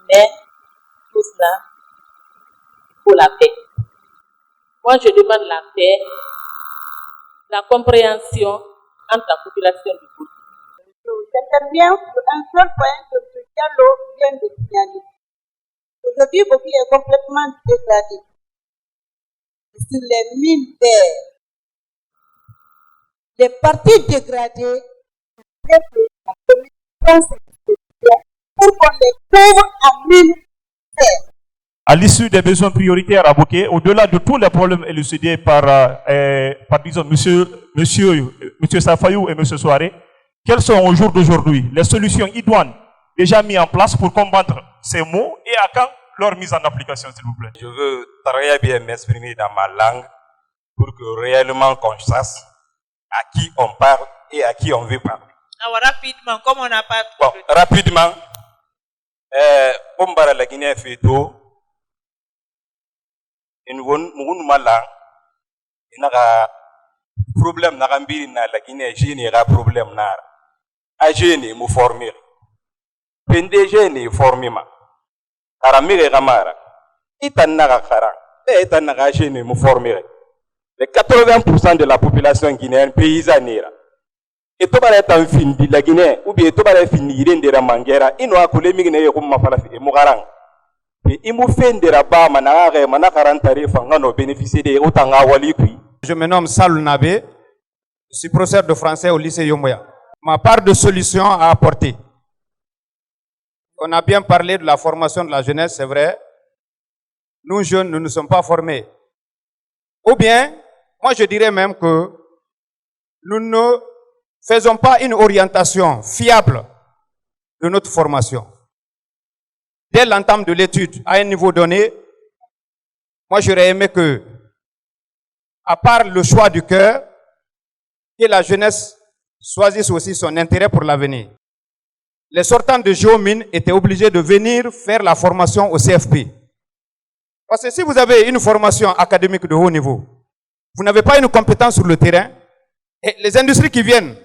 Mais, tout cela, il faut la paix. Moi, je demande la paix, la compréhension entre la population du groupe. J'interviens sur un seul point que M. Diallo vient de signaler. Aujourd'hui, Boké est complètement dégradé. Sur les mines d'air, les parties dégradées, la commission pour qu'on les couvre en mines d'air. À l'issue des besoins prioritaires à Boké, au-delà de tous les problèmes élucidés par disons, monsieur Safayou et monsieur Soare, quelles sont au jour d'aujourd'hui les solutions idoines déjà mises en place pour combattre ces maux et à quand leur mise en application, s'il vous plaît? Je veux très bien m'exprimer dans ma langue pour que réellement qu'on sache à qui on parle et à qui on veut parler. Alors, rapidement, comme on n'a pas... Bon, rapidement, comme la Guinée fait tout, nous malin, il y a problème na gambiri na la Guinée, il y a problème na a génie mu former, pende génie former ma, karamire gamara, itanaga kara, itanaga génie mu former. Les 80% de la population guinéenne paysanne. Et tout va être en fin de la Guinée, ou bien tout va être fini de la Manguera, il n'a pas les migné comme ma falafi et Mougarang. Et il m'a fait de la bas, manakarantare, fangano bénéficier de autant à Walikui. Je me nomme Salou Nabé, je suis professeur de français au lycée Yomoya. Ma part de solution à apporter. On a bien parlé de la formation de la jeunesse, c'est vrai. Nous jeunes, nous ne sommes pas formés. Ou bien, moi je dirais même que nous ne faisons pas une orientation fiable de notre formation. Dès l'entame de l'étude, à un niveau donné, moi j'aurais aimé que, à part le choix du cœur, que la jeunesse choisisse aussi son intérêt pour l'avenir. Les sortants de géomine étaient obligés de venir faire la formation au CFP. Parce que si vous avez une formation académique de haut niveau, vous n'avez pas une compétence sur le terrain, et les industries qui viennent,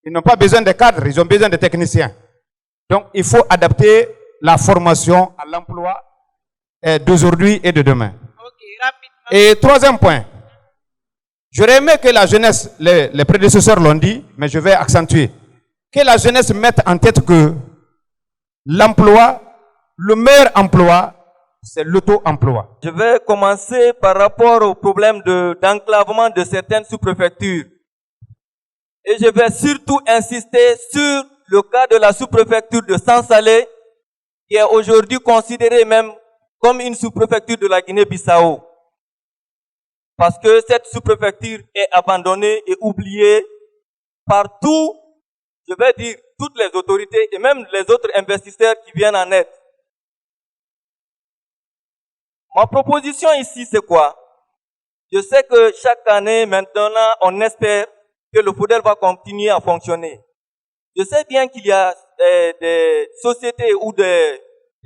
ils n'ont pas besoin de cadres, ils ont besoin de techniciens. Donc, il faut adapter la formation à l'emploi d'aujourd'hui et de demain. Okay, rapidement. Et troisième point, J'aurais aimé que la jeunesse, les prédécesseurs l'ont dit, mais je vais accentuer, que la jeunesse mette en tête que l'emploi, le meilleur emploi, c'est l'auto-emploi. Je vais commencer par rapport au problème d'enclavement de certaines sous-préfectures. Et je vais surtout insister sur le cas de la sous-préfecture de Sansalé, qui est aujourd'hui considérée même comme une sous-préfecture de la Guinée-Bissau. Parce que cette sous-préfecture est abandonnée et oubliée par tout, je vais dire, toutes les autorités et même les autres investisseurs qui viennent en aide. Ma proposition ici, c'est quoi? Je sais que chaque année, maintenant, on espère que le FODEL va continuer à fonctionner. Je sais bien qu'il y a des sociétés ou des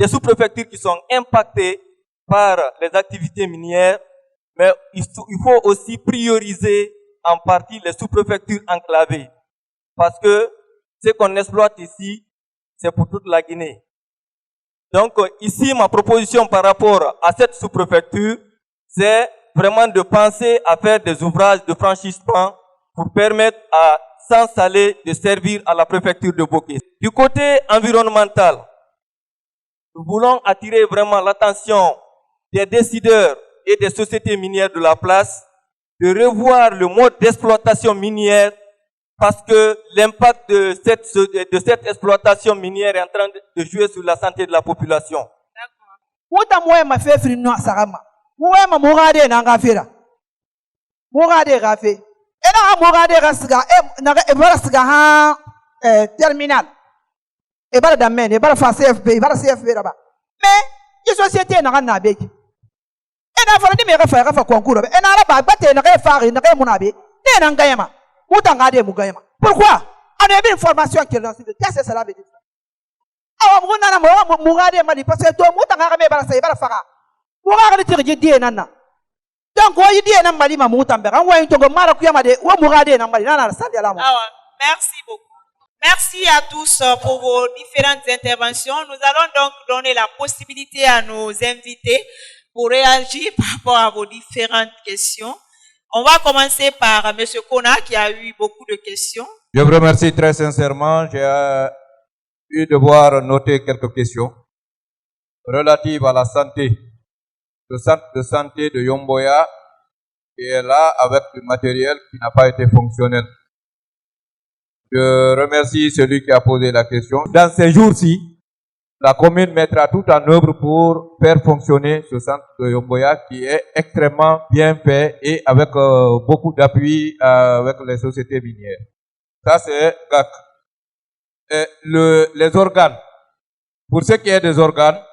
sous-préfectures qui sont impactées par les activités minières, mais il faut aussi prioriser en partie les sous-préfectures enclavées. Parce que ce qu'on exploite ici, c'est pour toute la Guinée. Donc ici, ma proposition par rapport à cette sous-préfecture, c'est vraiment de penser à faire des ouvrages de franchissement pour permettre à Sansalé de servir à la préfecture de Boké. Du côté environnemental, nous voulons attirer vraiment l'attention des décideurs et des sociétés minières de la place de revoir le mode d'exploitation minière parce que l'impact de cette exploitation minière est en train de jouer sur la santé de la population. Terminal. Et bara damen, et bara CFB, et bara CFB là-bas. Mais les sociétés n'ont rien à faire. Et n'a fallu me refaire un concours. Et n'a pas battu, n'a pas fait, n'a pas monabi. N'est n'en gagne pas. Moutangade mougayama. Pourquoi? On a une formation qui est lancée. Qu'est-ce que cela veut dire? Ah, on a mougade mali parce que toi, moutangade me bara bara fara. Mougade tire dit nana. Donc, on y dit un mali ma moutambera. On voit une tongo mara kuyama de ou mougade na mali nana sali ala mo. Merci beaucoup. Merci à tous pour vos différentes interventions. Nous allons donc donner la possibilité à nos invités pour réagir par rapport à vos différentes questions. On va commencer par M. Kona qui a eu beaucoup de questions. Je vous remercie très sincèrement. J'ai eu devoir noter quelques questions relatives à la santé. Le centre de santé de Yomboya qui est là avec du matériel qui n'a pas été fonctionnel. Je remercie celui qui a posé la question. Dans ces jours-ci, la commune mettra tout en œuvre pour faire fonctionner ce centre de Yomboya qui est extrêmement bien fait et avec beaucoup d'appui avec les sociétés minières. Ça, c'est GAC. Et les organes. Pour ce qui est des organes,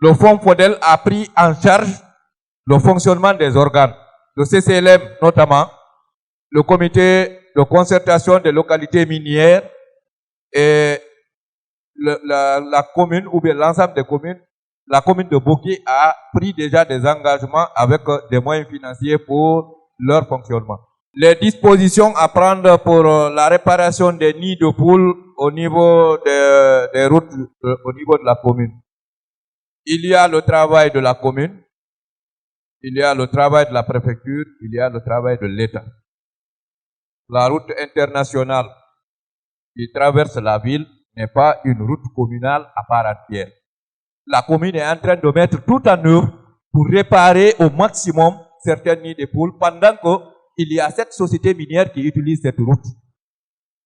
le Fonds FODEL a pris en charge le fonctionnement des organes. Le CCLM notamment, le comité de concertation des localités minières et la commune ou bien l'ensemble des communes, la commune de Boké a pris déjà des engagements avec des moyens financiers pour leur fonctionnement. Les dispositions à prendre pour la réparation des nids de poules au niveau des routes, au niveau de la commune. Il y a le travail de la commune, il y a le travail de la préfecture, il y a le travail de l'État. La route internationale qui traverse la ville n'est pas une route communale à part entière. La commune est en train de mettre tout en œuvre pour réparer au maximum certains nids de poules pendant qu'il y a cette société minière qui utilise cette route.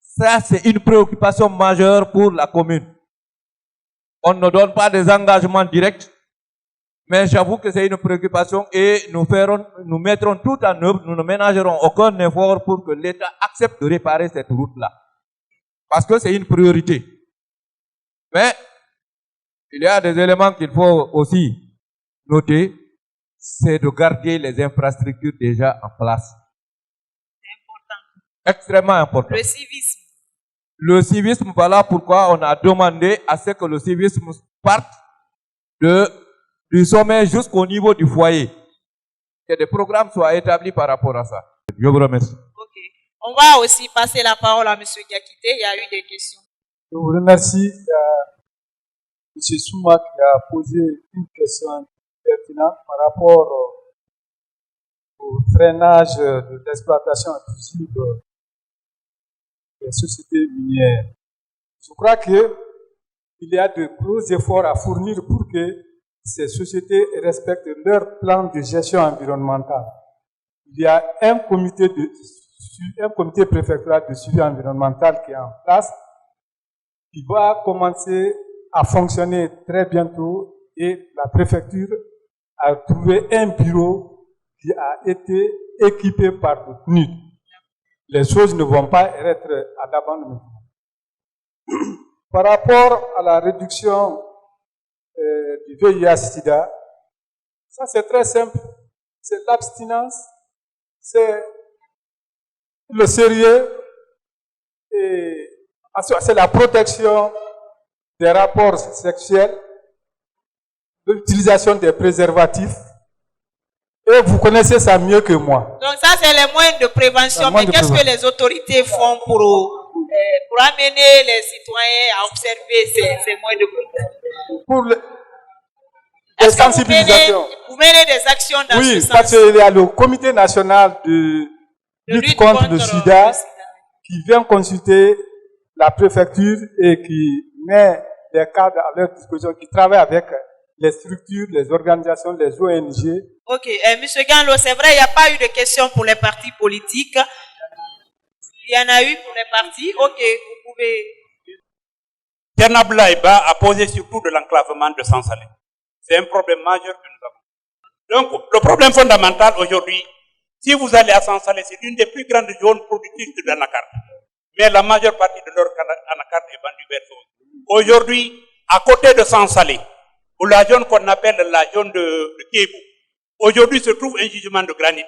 Ça, c'est une préoccupation majeure pour la commune. On ne donne pas des engagements directs, mais j'avoue que c'est une préoccupation et nous mettrons tout en œuvre, nous ne ménagerons aucun effort pour que l'État accepte de réparer cette route-là. Parce que c'est une priorité. Mais il y a des éléments qu'il faut aussi noter, c'est de garder les infrastructures déjà en place. C'est important. Extrêmement important. Le civisme. Le civisme, voilà pourquoi on a demandé à ce que le civisme parte du sommet jusqu'au niveau du foyer. Que des programmes soient établis par rapport à ça. Je vous remercie. Ok. On va aussi passer la parole à M. Diakité. Il y a eu des questions. Je vous remercie. M. Souma qui a posé une question pertinente par rapport au au freinage de l'exploitation abusive des sociétés minières. Je crois qu'il y a de gros efforts à fournir pour que ces sociétés respectent leur plan de gestion environnementale. Il y a un comité préfectoral de suivi environnemental qui est en place, qui va commencer à fonctionner très bientôt, et la préfecture a trouvé un bureau qui a été équipé par le PNUD. Les choses ne vont pas être à l'abandon. Par rapport à la réduction du VIH-Sida, ça c'est très simple. C'est l'abstinence, c'est le sérieux et c'est la protection des rapports sexuels, l'utilisation des préservatifs. Et vous connaissez ça mieux que moi. Donc ça, c'est les moyens de prévention. Mais qu'est-ce que les autorités font pour amener les citoyens à observer ces moyens de prévention? Pour les sensibilisations. Vous menez des actions dans ce sens? Oui, parce qu'il y a le Comité national de lutte contre le sida qui vient consulter la préfecture et qui met des cadres à leur disposition, qui travaille avec les structures, les organisations, les ONG. Ok, Monsieur Ganlo, c'est vrai, il n'y a pas eu de questions pour les partis politiques. Il y en a eu pour les partis. Ok, vous pouvez. Terna Blaïba a posé surtout de l'enclavement de Sansalé. C'est un problème majeur que nous avons. Donc, le problème fondamental aujourd'hui, si vous allez à Sansalé, c'est l'une des plus grandes zones productives de l'anacarde. Mais la majeure partie de leur anacarde est vendue vers zone. Aujourd'hui, à côté de Sansalé, ou la zone qu'on appelle la zone de Kébou, aujourd'hui se trouve un gisement de granit.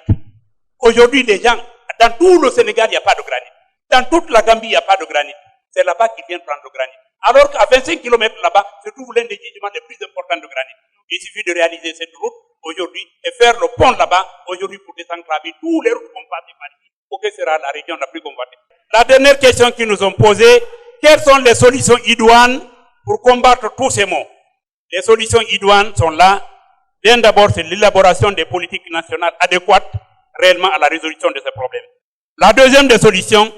Aujourd'hui, les gens, dans tout le Sénégal, il n'y a pas de granit. Dans toute la Gambie, il n'y a pas de granit. C'est là-bas qu'ils viennent prendre le granit. Alors qu'à 25 km là-bas, se trouve l'un des gisements les plus importants de granit. Il suffit de réaliser cette route aujourd'hui et faire le pont là-bas aujourd'hui pour désenclaver tous les routes qu'on passe par ici. Pour que sera la région la plus convoitée. La dernière question qu'ils nous ont posée, quelles sont les solutions idoines pour combattre tous ces maux? Les solutions idoines sont là. Bien d'abord, c'est l'élaboration des politiques nationales adéquates réellement à la résolution de ces problèmes. La deuxième des solutions,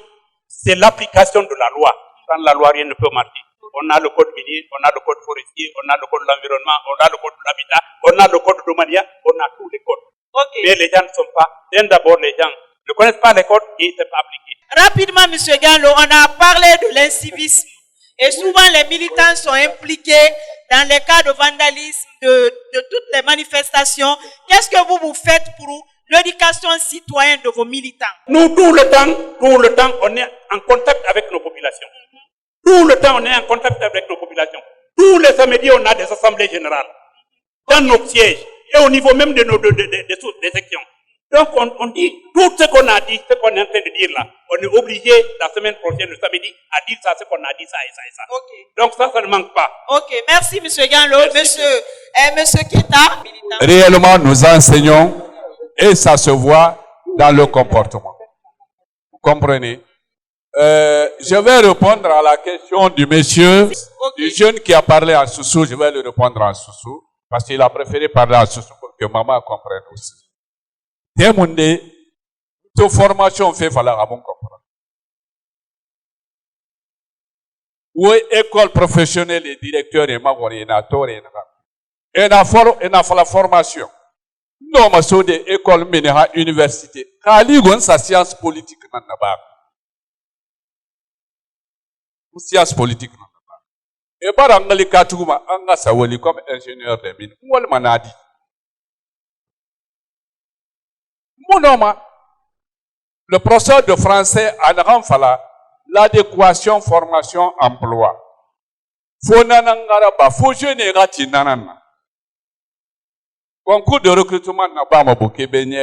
c'est l'application de la loi. Sans la loi, rien ne peut marcher. On a le code minier, on a le code forestier, on a le code de l'environnement, on a le code de l'habitat, on a le code de domanial, on a tous les codes. Okay. Mais les gens ne sont pas, bien d'abord les gens ne connaissent pas les codes et ne sont pas appliqués. Rapidement, M. Ganlo, on a parlé de l'incivisme. Et souvent, les militants sont impliqués dans les cas de vandalisme, de toutes les manifestations. Qu'est-ce que vous faites pour l'éducation citoyenne de vos militants? Nous, tout le temps, on est en contact avec nos populations. Tout le temps, on est en contact avec nos populations. Tous les samedis, on a des assemblées générales dans nos sièges et au niveau même de nos des sections. Donc, on dit tout ce qu'on a dit, ce qu'on est en train de dire là. On est obligé, la semaine prochaine, le samedi, à dire ça, ce qu'on a dit, ça et ça et ça. Okay. Donc, ça ne manque pas. Ok, merci, M. Ganlo. Monsieur Keta. Réellement, nous enseignons et ça se voit dans le comportement. Vous comprenez? Je vais répondre à la question du monsieur, du jeune qui a parlé en Soussou. Je vais lui répondre en Soussou parce qu'il a préféré parler en Soussou pour que maman comprenne aussi. Témoundé, toute formation fait falloir à bon comprendre. Oui, école professionnelle et directeur et magorinateur et na la formation. Non, ma so de école meneha université. Kali gon sa science politique nan na ba. Science politique nan na ba. E bara ngali katuma anga sawoli comme ingénieur des mines. Ngol manadi. Monoma. Le professeur de français en renfala l'adéquation formation emploi. Fo nanangara ba fo jeune gati nanana. Concours de recrutement n'a pas beaucoup béni.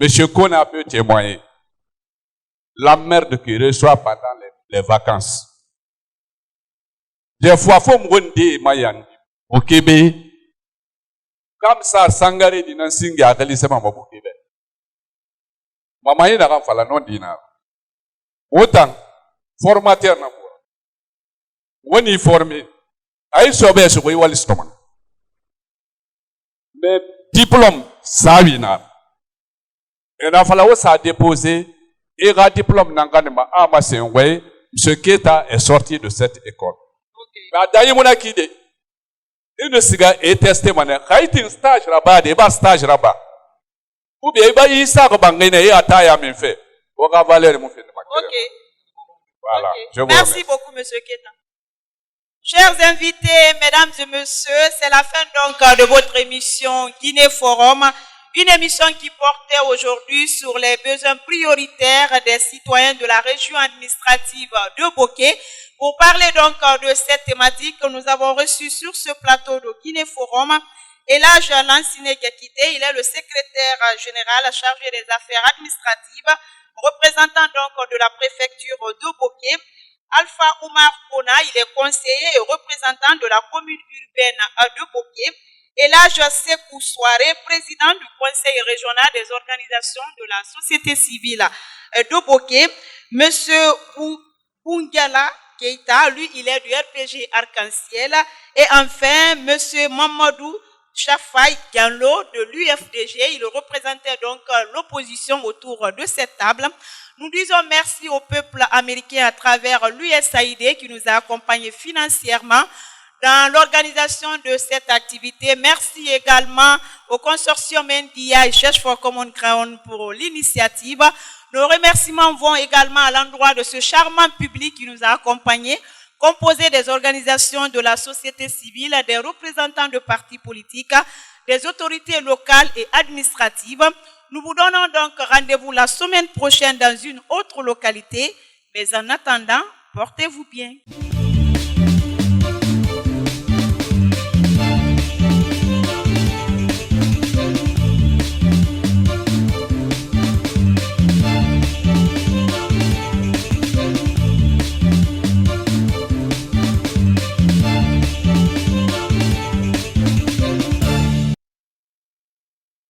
Monsieur Kona peut témoigner. La merde qui reçoit pendant les vacances. Des fois, il faut me dire, Mayan, au Québec, comme ça, Sangare dit Nansingi a réalisé ma au Québec. Maman, il n'a pas fait non dinar. Autant, formateur n'a pas. On y formé. Aïe, sauvé ce que vous voulez. Mais diplôme, ça vient. Maintenant, il ça a déposé, et le diplôme n'anganema ama senwe, M. Keita est sorti de cette école. Mais d'ailleurs, mon akide, il ne s'est pas testé, il un stage là-bas, il a un stage là-bas. Ou bien, il a eu ça, il a taillé, fait. On va valer mon fait. Ok. Voilà. Je vous Merci beaucoup, M. Keita. Chers invités, mesdames et messieurs, c'est la fin donc de votre émission Guinée Forum, une émission qui portait aujourd'hui sur les besoins prioritaires des citoyens de la région administrative de Bokeh. Pour parler donc de cette thématique, nous avons reçu sur ce plateau de Guinée Forum Elhadj Lansine Gekite, il est le secrétaire général chargé des affaires administratives, représentant donc de la préfecture de Bokeh. Alpha Oumar Kona, il est conseiller et représentant de la commune urbaine de Bokeh. Elhadj Sekou Souare, président du conseil régional des organisations de la société civile de Bokeh. Monsieur Oungala Keita, lui, il est du RPG Arc-en-Ciel. Et enfin, monsieur Mamadou Chafai Ganlo de l'UFDG, il représentait donc l'opposition autour de cette table. Nous disons merci au peuple américain à travers l'USAID qui nous a accompagnés financièrement dans l'organisation de cette activité. Merci également au consortium NDI Search for Common Ground pour l'initiative. Nos remerciements vont également à l'endroit de ce charmant public qui nous a accompagnés, composé des organisations de la société civile, des représentants de partis politiques, des autorités locales et administratives. Nous vous donnons donc rendez-vous la semaine prochaine dans une autre localité, mais en attendant, portez-vous bien.